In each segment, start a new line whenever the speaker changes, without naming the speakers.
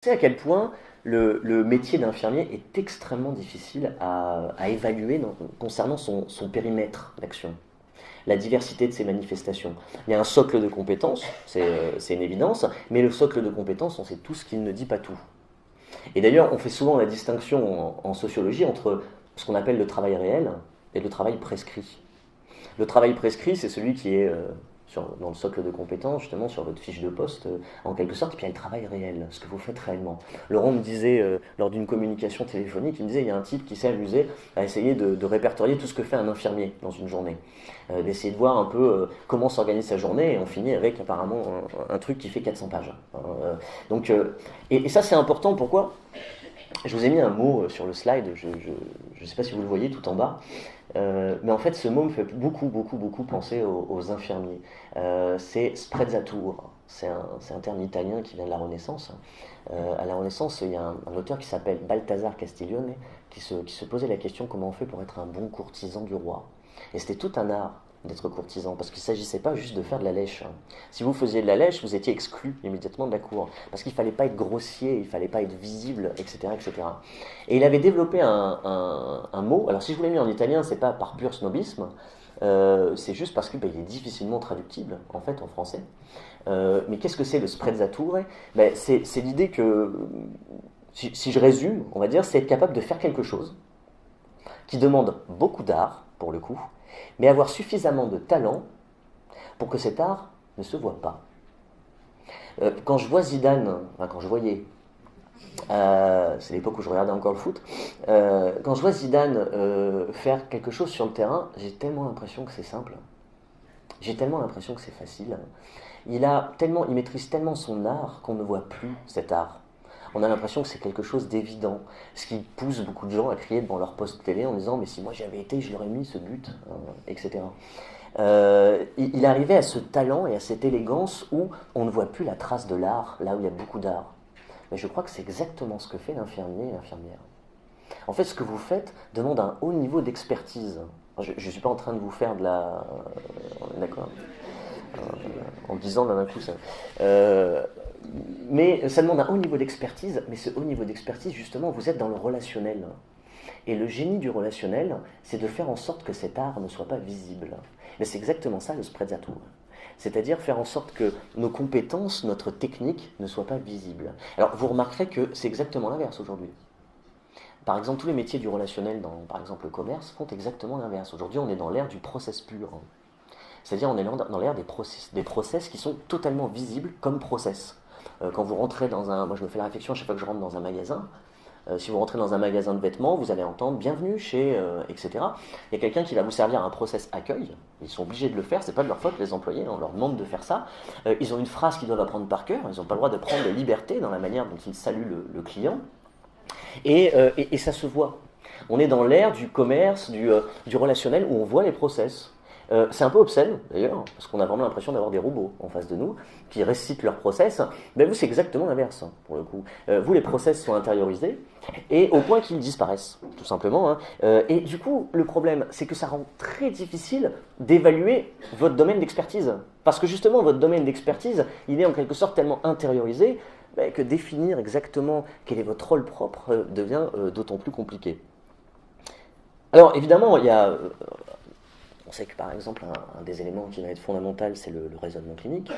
sais à quel point le métier d'infirmier est extrêmement difficile à évaluer concernant son périmètre d'action, la diversité de ses manifestations. Il y a un socle de compétences, c'est une évidence, mais le socle de compétences, on sait tous qu'il ne dit pas tout. Et d'ailleurs, on fait souvent la distinction en sociologie entre ce qu'on appelle le travail réel et le travail prescrit. Le travail prescrit, c'est celui qui est dans le socle de compétences, justement, sur votre fiche de poste, en quelque sorte, et puis il y a le travail réel, ce que vous faites réellement. Laurent me disait, lors d'une communication téléphonique, il me disait, il y a un type qui s'est amusé à essayer de répertorier tout ce que fait un infirmier dans une journée. D'essayer de voir un peu comment s'organise sa journée, et on finit avec apparemment un truc qui fait 400 pages. Donc, et ça c'est important, pourquoi? Je vous ai mis un mot sur le slide, je ne sais pas si vous le voyez tout en bas. Mais en fait, ce mot me fait beaucoup penser aux infirmiers. C'est sprezzatura. C'est un terme italien qui vient de la Renaissance. À la Renaissance, il y a un auteur qui s'appelle Balthazar Castiglione qui se posait la question comment on fait pour être un bon courtisan du roi. Et c'était tout un art d'être courtisan, parce qu'il ne s'agissait pas juste de faire de la lèche. Si vous faisiez de la lèche, vous étiez exclu immédiatement de la cour, parce qu'il ne fallait pas être grossier, il ne fallait pas être visible, etc., etc. Et il avait développé un mot, alors si je vous l'ai mis en italien, c'est pas par pur snobisme, c'est juste parce qu'il est difficilement traductible, en fait, en français. Mais qu'est-ce que c'est le sprezzature? C'est l'idée que, si je résume, on va dire, c'est être capable de faire quelque chose qui demande beaucoup d'art, pour le coup, mais avoir suffisamment de talent pour que cet art ne se voit pas. Quand je vois Zidane, enfin quand je voyais, c'est l'époque où je regardais encore le foot, quand je vois Zidane faire quelque chose sur le terrain, j'ai tellement l'impression que c'est simple, j'ai tellement l'impression que c'est facile. Il maîtrise tellement son art qu'on ne voit plus cet art. On a l'impression que c'est quelque chose d'évident, ce qui pousse beaucoup de gens à crier devant leur poste télé en disant mais si moi j'avais été, je l'aurais mis ce but, etc. Il arrivait à ce talent et à cette élégance où on ne voit plus la trace de l'art, là où il y a beaucoup d'art. Mais je crois que c'est exactement ce que fait l'infirmier et l'infirmière. En fait, ce que vous faites demande un haut niveau d'expertise. Je ne suis pas en train de vous faire de la... D'accord, en disant d'un coup ça. Mais ça demande un haut niveau d'expertise, mais ce haut niveau d'expertise, justement, vous êtes dans le relationnel. Et le génie du relationnel, c'est de faire en sorte que cet art ne soit pas visible. Mais c'est exactement ça le sprezzatura. C'est-à-dire faire en sorte que nos compétences, notre technique ne soient pas visibles. Alors vous remarquerez que c'est exactement l'inverse aujourd'hui. Par exemple, tous les métiers du relationnel, par exemple le commerce, font exactement l'inverse. Aujourd'hui, on est dans l'ère du process pur. C'est-à-dire on est dans l'ère des process qui sont totalement visibles comme process. Quand vous rentrez dans un... Moi je me fais la réflexion à chaque fois que je rentre dans un magasin. Si vous rentrez dans un magasin de vêtements, vous allez entendre bienvenue chez, etc. Il y a quelqu'un qui va vous servir un process accueil. Ils sont obligés de le faire, c'est pas de leur faute, les employés, on leur demande de faire ça. Ils ont une phrase qu'ils doivent apprendre par cœur, ils n'ont pas le droit de prendre de liberté dans la manière dont ils saluent le client. Et ça se voit. On est dans l'ère du commerce, du relationnel, où on voit les process. C'est un peu obscène, d'ailleurs, parce qu'on a vraiment l'impression d'avoir des robots en face de nous qui récitent leurs process. Mais vous, c'est exactement l'inverse, pour le coup. Vous, les process sont intériorisés, et au point qu'ils disparaissent, tout simplement. Et du coup, le problème, c'est que ça rend très difficile d'évaluer votre domaine d'expertise. Parce que justement, votre domaine d'expertise, il est en quelque sorte tellement intériorisé que définir exactement quel est votre rôle propre devient d'autant plus compliqué. Alors, évidemment, on sait que par exemple, un des éléments qui va être fondamental, c'est le raisonnement clinique.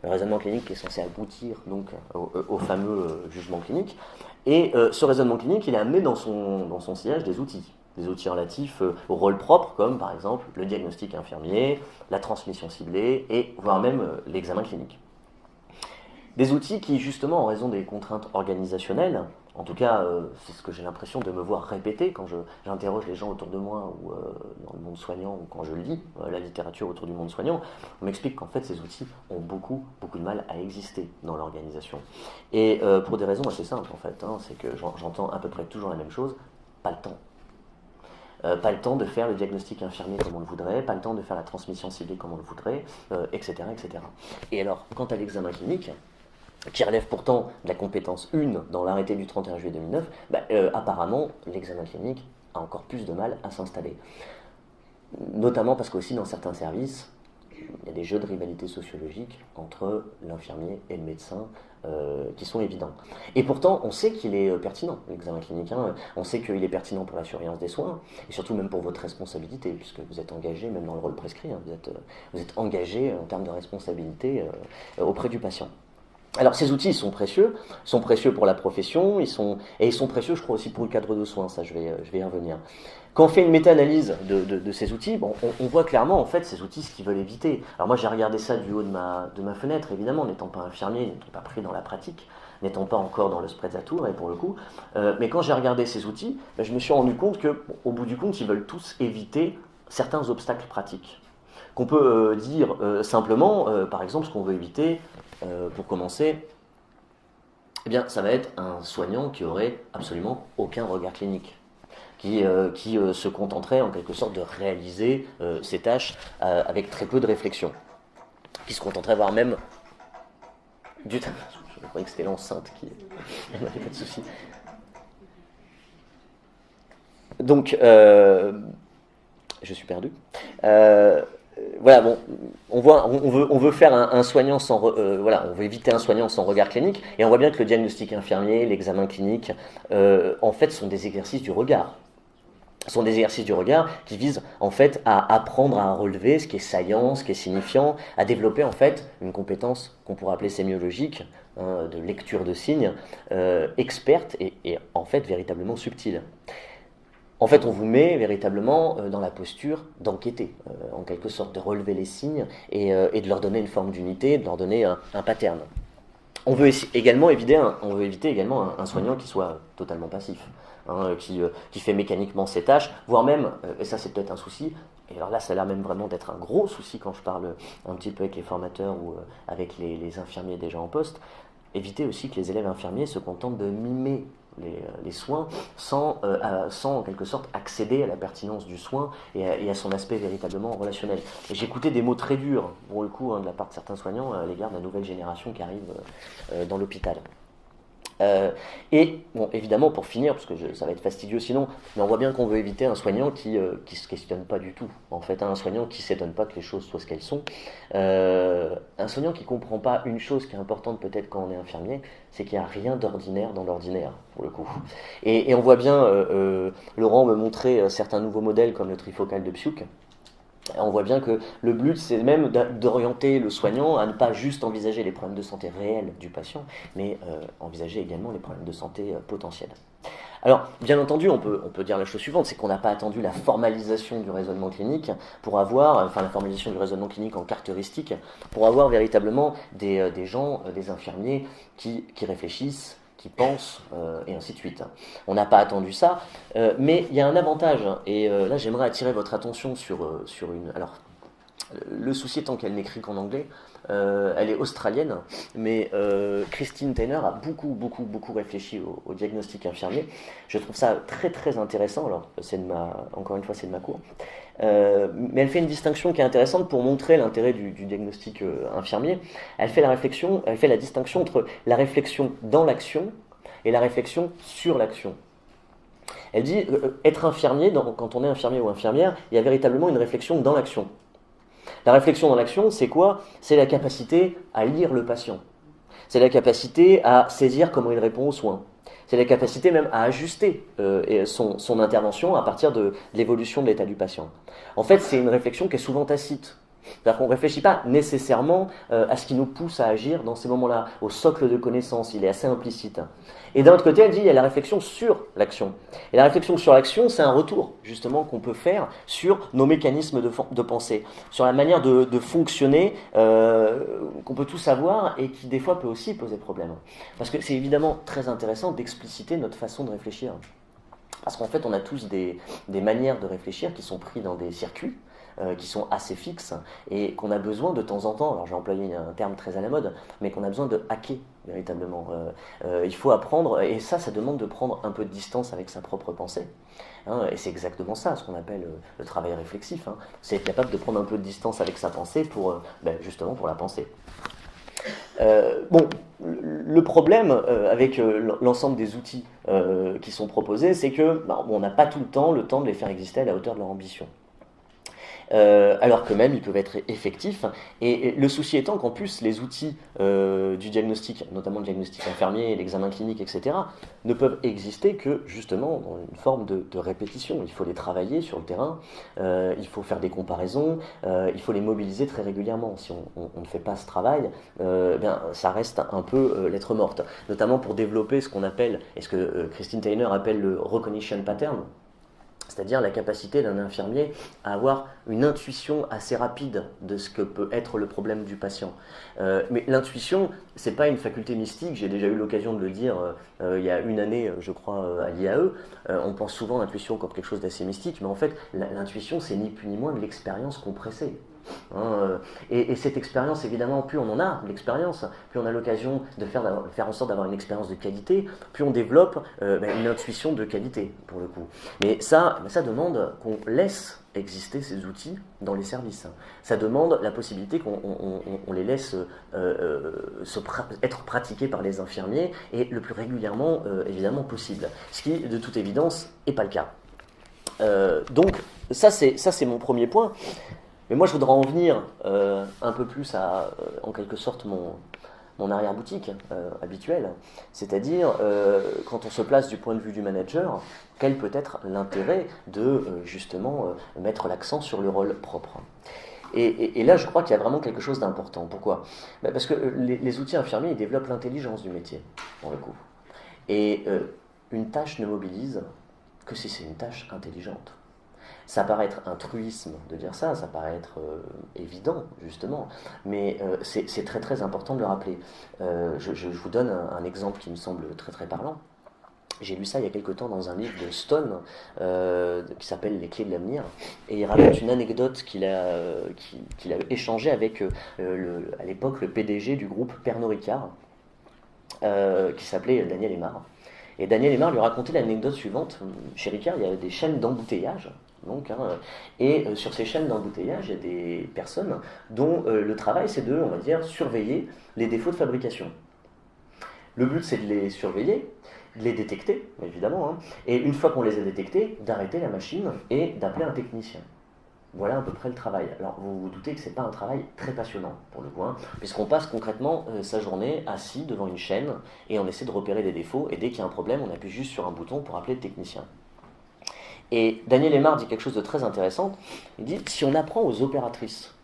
Le raisonnement clinique est censé aboutir donc au fameux jugement clinique. Et ce raisonnement clinique, il est amené dans son sillage des outils relatifs au rôle propre, comme par exemple le diagnostic infirmier, la transmission ciblée, et voire même l'examen clinique. Des outils qui, justement, en raison des contraintes organisationnelles, en tout cas, c'est ce que j'ai l'impression de me voir répéter quand j'interroge les gens autour de moi ou dans le monde soignant ou quand je lis la littérature autour du monde soignant, on m'explique qu'en fait ces outils ont beaucoup de mal à exister dans l'organisation. Et pour des raisons assez simples en fait, c'est que j'entends à peu près toujours la même chose, pas le temps. Pas le temps de faire le diagnostic infirmier comme on le voudrait, pas le temps de faire la transmission ciblée comme on le voudrait, etc., etc. Et alors, quant à l'examen clinique, qui relève pourtant de la compétence 1 dans l'arrêté du 31 juillet 2009, apparemment, l'examen clinique a encore plus de mal à s'installer. Notamment parce qu'aussi dans certains services, il y a des jeux de rivalité sociologique entre l'infirmier et le médecin qui sont évidents. Et pourtant, on sait qu'il est pertinent, l'examen clinique. Hein. On sait qu'il est pertinent pour la surveillance des soins, et surtout même pour votre responsabilité, puisque vous êtes engagé, même dans le rôle prescrit, hein, vous êtes engagé en termes de responsabilité auprès du patient. Alors ces outils, ils sont précieux pour la profession, ils sont précieux, je crois, aussi pour le cadre de soins, ça je vais y revenir. Quand on fait une méta-analyse de ces outils, bon, on voit clairement en fait ces outils ce qu'ils veulent éviter. Alors moi j'ai regardé ça du haut de ma fenêtre, évidemment, n'étant pas infirmier, n'étant pas pris dans la pratique, n'étant pas encore dans le Sprezzatura, et pour le coup, mais quand j'ai regardé ces outils, je me suis rendu compte qu'au bout du compte, ils veulent tous éviter certains obstacles pratiques. Qu'on peut dire simplement, par exemple, ce qu'on veut éviter, pour commencer, eh bien, ça va être un soignant qui aurait absolument aucun regard clinique, qui se contenterait en quelque sorte de réaliser ses tâches avec très peu de réflexion, qui se contenterait voire même du... Je croyais que c'était l'enceinte qui... Il n'y avait pas de souci. Donc, je suis perdu. Voilà, bon, on veut faire un soignant sans, voilà, on veut éviter un soignant sans regard clinique, et on voit bien que le diagnostic infirmier, l'examen clinique, en fait, sont des exercices du regard. Sont des exercices du regard qui visent en fait à apprendre à relever ce qui est saillant, ce qui est signifiant, à développer en fait une compétence qu'on pourrait appeler sémiologique, hein, de lecture de signes, experte et en fait véritablement subtile. En fait, on vous met véritablement dans la posture d'enquêter, en quelque sorte de relever les signes et de leur donner une forme d'unité, de leur donner un pattern. On veut également éviter un soignant qui soit totalement passif, hein, qui fait mécaniquement ses tâches, voire même, et ça c'est peut-être un souci, et alors là ça a l'air même vraiment d'être un gros souci quand je parle un petit peu avec les formateurs ou avec les infirmiers déjà en poste, éviter aussi que les élèves infirmiers se contentent de mimer les soins sans en quelque sorte accéder à la pertinence du soin et à son aspect véritablement relationnel. Et j'écoutais des mots très durs, pour le coup, hein, de la part de certains soignants à l'égard de la nouvelle génération qui arrive dans l'hôpital. Et bon, évidemment, pour finir, parce que ça va être fastidieux sinon, mais on voit bien qu'on veut éviter un soignant qui se questionne pas du tout. En fait, un soignant qui s'étonne pas que les choses soient ce qu'elles sont. Un soignant qui comprend pas une chose qui est importante peut-être quand on est infirmier, c'est qu'il n'y a rien d'ordinaire dans l'ordinaire, pour le coup. Et on voit bien, Laurent me montrer certains nouveaux modèles comme le trifocal de Psiuk. On voit bien que le but, c'est même d'orienter le soignant à ne pas juste envisager les problèmes de santé réels du patient, mais envisager également les problèmes de santé potentiels. Alors, bien entendu, on peut dire la chose suivante, c'est qu'on n'a pas attendu la formalisation du raisonnement clinique pour avoir, enfin la formalisation du raisonnement clinique en caractéristique, pour avoir véritablement des gens, des infirmiers qui réfléchissent, qui pensent, et ainsi de suite. On n'a pas attendu ça, mais il y a un avantage, et là j'aimerais attirer votre attention sur une... Alors, le souci étant qu'elle n'écrit qu'en anglais, elle est australienne, mais Christine Taylor a beaucoup réfléchi au diagnostic infirmier. Je trouve ça très très intéressant, alors encore une fois c'est de ma cour, mais elle fait une distinction qui est intéressante pour montrer l'intérêt du diagnostic infirmier. Elle fait la distinction entre la réflexion dans l'action et la réflexion sur l'action. Elle dit, être infirmier, quand on est infirmier ou infirmière, il y a véritablement une réflexion dans l'action. La réflexion dans l'action, c'est quoi ? C'est la capacité à lire le patient. C'est la capacité à saisir comment il répond aux soins. C'est la capacité même à ajuster son intervention à partir de l'évolution de l'état du patient. En fait, c'est une réflexion qui est souvent tacite. C'est-à-dire qu'on ne réfléchit pas nécessairement à ce qui nous pousse à agir dans ces moments-là, au socle de connaissances, il est assez implicite. Et d'un autre côté, elle dit il y a la réflexion sur l'action. Et la réflexion sur l'action, c'est un retour, justement, qu'on peut faire sur nos mécanismes de pensée, sur la manière de fonctionner qu'on peut tous avoir et qui, des fois, peut aussi poser problème. Parce que c'est évidemment très intéressant d'expliciter notre façon de réfléchir. Parce qu'en fait, on a tous des manières de réfléchir qui sont prises dans des circuits, qui sont assez fixes et qu'on a besoin de temps en temps, alors j'ai employé un terme très à la mode, mais qu'on a besoin de hacker véritablement. Il faut apprendre, et ça demande de prendre un peu de distance avec sa propre pensée. Hein, et c'est exactement ça, ce qu'on appelle le travail réflexif. Hein. C'est être capable de prendre un peu de distance avec sa pensée justement pour la penser. Bon, le problème avec l'ensemble des outils qui sont proposés, c'est que on n'a pas tout le temps de les faire exister à la hauteur de leur ambition. alors que même ils peuvent être effectifs. Et le souci étant qu'en plus, les outils du diagnostic, notamment le diagnostic infirmier, l'examen clinique, etc., ne peuvent exister que justement dans une forme de répétition. Il faut les travailler sur le terrain, il faut faire des comparaisons, il faut les mobiliser très régulièrement. Si on ne fait pas ce travail, bien, ça reste un peu lettre morte, notamment pour développer ce qu'on appelle, et ce que Christine Taylor appelle le recognition pattern, c'est-à-dire la capacité d'un infirmier à avoir une intuition assez rapide de ce que peut être le problème du patient. Mais l'intuition, c'est pas une faculté mystique, j'ai déjà eu l'occasion de le dire il y a une année, je crois, à l'IAE. On pense souvent à l'intuition comme quelque chose d'assez mystique, mais en fait, l'intuition, c'est ni plus ni moins de l'expérience compressée. Et cette expérience, évidemment, plus on en a de l'expérience, plus on a l'occasion de faire en sorte d'avoir une expérience de qualité, plus on développe une intuition de qualité, pour le coup. Mais ça demande qu'on laisse exister ces outils dans les services. Ça demande la possibilité qu'on les laisse être pratiqués par les infirmiers, et le plus régulièrement, évidemment, possible. Ce qui, de toute évidence, n'est pas le cas. Donc, ça c'est mon premier point. Mais moi, je voudrais en venir un peu plus à, en quelque sorte, mon arrière-boutique habituelle. C'est-à-dire, quand on se place du point de vue du manager, quel peut être l'intérêt de, justement, mettre l'accent sur le rôle propre. Et là, je crois qu'il y a vraiment quelque chose d'important. Pourquoi ? Parce que les outils infirmiers, ils développent l'intelligence du métier, pour le coup. Et une tâche ne mobilise que si c'est une tâche intelligente. Ça paraît être un truisme de dire ça, ça paraît être évident, justement, mais c'est très très important de le rappeler. Je vous donne un exemple qui me semble très très parlant. J'ai lu ça il y a quelque temps dans un livre de Stone qui s'appelle Les clés de l'avenir, et il raconte une anecdote qu'il a échangée avec à l'époque le PDG du groupe Pernod Ricard, qui s'appelait Daniel Aymar. Et Daniel Aymar lui racontait l'anecdote suivante. Chez Ricard, il y a des chaînes d'embouteillage. Et sur ces chaînes d'embouteillage, il y a des personnes dont le travail, c'est de, on va dire, surveiller les défauts de fabrication. Le but, c'est de les surveiller, de les détecter, évidemment, et une fois qu'on les a détectés, d'arrêter la machine et d'appeler un technicien. Voilà à peu près le travail. Alors, vous vous doutez que ce n'est pas un travail très passionnant, pour le coup, puisqu'on passe concrètement sa journée assis devant une chaîne et on essaie de repérer des défauts, et dès qu'il y a un problème, on appuie juste sur un bouton pour appeler le technicien. Et Daniel Aymar dit quelque chose de très intéressant. Il dit, si on apprend aux opératrices,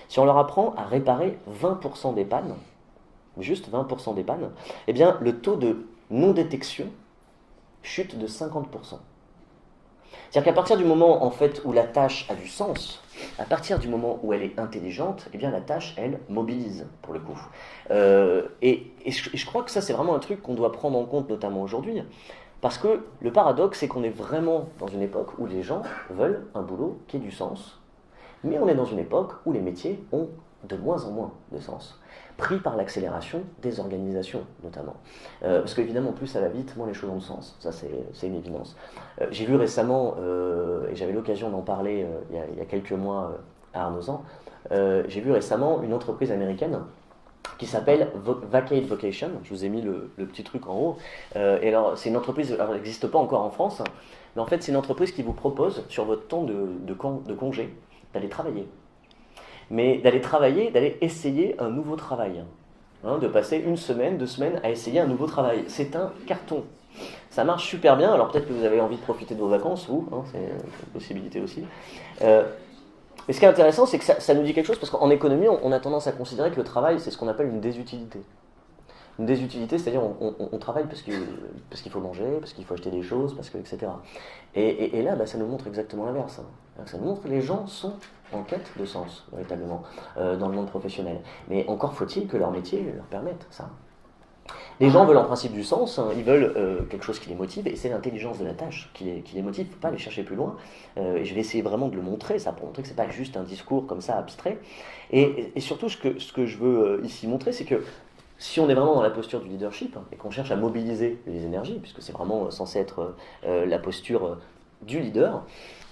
si on leur apprend à réparer 20% des pannes, juste 20% des pannes, eh bien, le taux de non-détection chute de 50%. C'est-à-dire qu'à partir du moment en fait, où la tâche a du sens, à partir du moment où elle est intelligente, eh bien la tâche, elle, mobilise, pour le coup. Et je crois que ça, c'est vraiment un truc qu'on doit prendre en compte, notamment aujourd'hui, parce que le paradoxe, c'est qu'on est vraiment dans une époque où les gens veulent un boulot qui ait du sens, mais on est dans une époque où les métiers ont de moins en moins de sens, pris par l'accélération des organisations, notamment. Parce qu'évidemment, plus ça va vite, moins les choses ont de sens. Ça, c'est une évidence. J'ai vu récemment, et j'avais l'occasion d'en parler il y a quelques mois à Arnozan, j'ai vu récemment une entreprise américaine qui s'appelle Vacate Vocation. Je vous ai mis le petit truc en haut. Et alors, c'est une entreprise, alors elle n'existe pas encore en France, mais en fait, c'est une entreprise qui vous propose, sur votre temps de congé, d'aller travailler. Mais d'aller travailler, d'aller essayer un nouveau travail. De passer une semaine, 2 semaines à essayer un nouveau travail. C'est un carton. Ça marche super bien, alors peut-être que vous avez envie de profiter de vos vacances, vous, c'est une possibilité aussi. Mais ce qui est intéressant, c'est que ça nous dit quelque chose, parce qu'en économie, on a tendance à considérer que le travail, c'est ce qu'on appelle une désutilité. Une désutilité, c'est-à-dire on travaille parce qu'il faut manger, parce qu'il faut acheter des choses, etc. Et là, ça nous montre exactement l'inverse. Ça nous montre que les gens sont en quête de sens, véritablement, dans le monde professionnel. Mais encore faut-il que leur métier leur permette ça. Les gens veulent en principe du sens, ils veulent quelque chose qui les motive, et c'est l'intelligence de la tâche qui les motive. Il ne faut pas aller chercher plus loin, et je vais essayer vraiment de le montrer, ça, pour montrer que ce n'est pas juste un discours comme ça abstrait. Et surtout, ce que je veux ici montrer, c'est que si on est vraiment dans la posture du leadership, et qu'on cherche à mobiliser les énergies, puisque c'est vraiment censé être la posture du leader,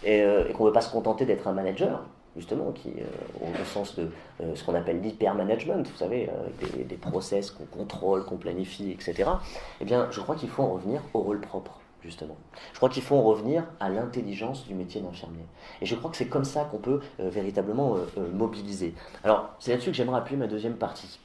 et qu'on ne veut pas se contenter d'être un manager, justement, qui, au sens de ce qu'on appelle l'hyper-management, vous savez, avec des process qu'on contrôle, qu'on planifie, etc., eh bien, je crois qu'il faut en revenir au rôle propre. justement. Je crois qu'il faut en revenir à l'intelligence du métier d'infirmier. Et je crois que c'est comme ça qu'on peut véritablement mobiliser. Alors, c'est là-dessus que j'aimerais appuyer ma deuxième partie.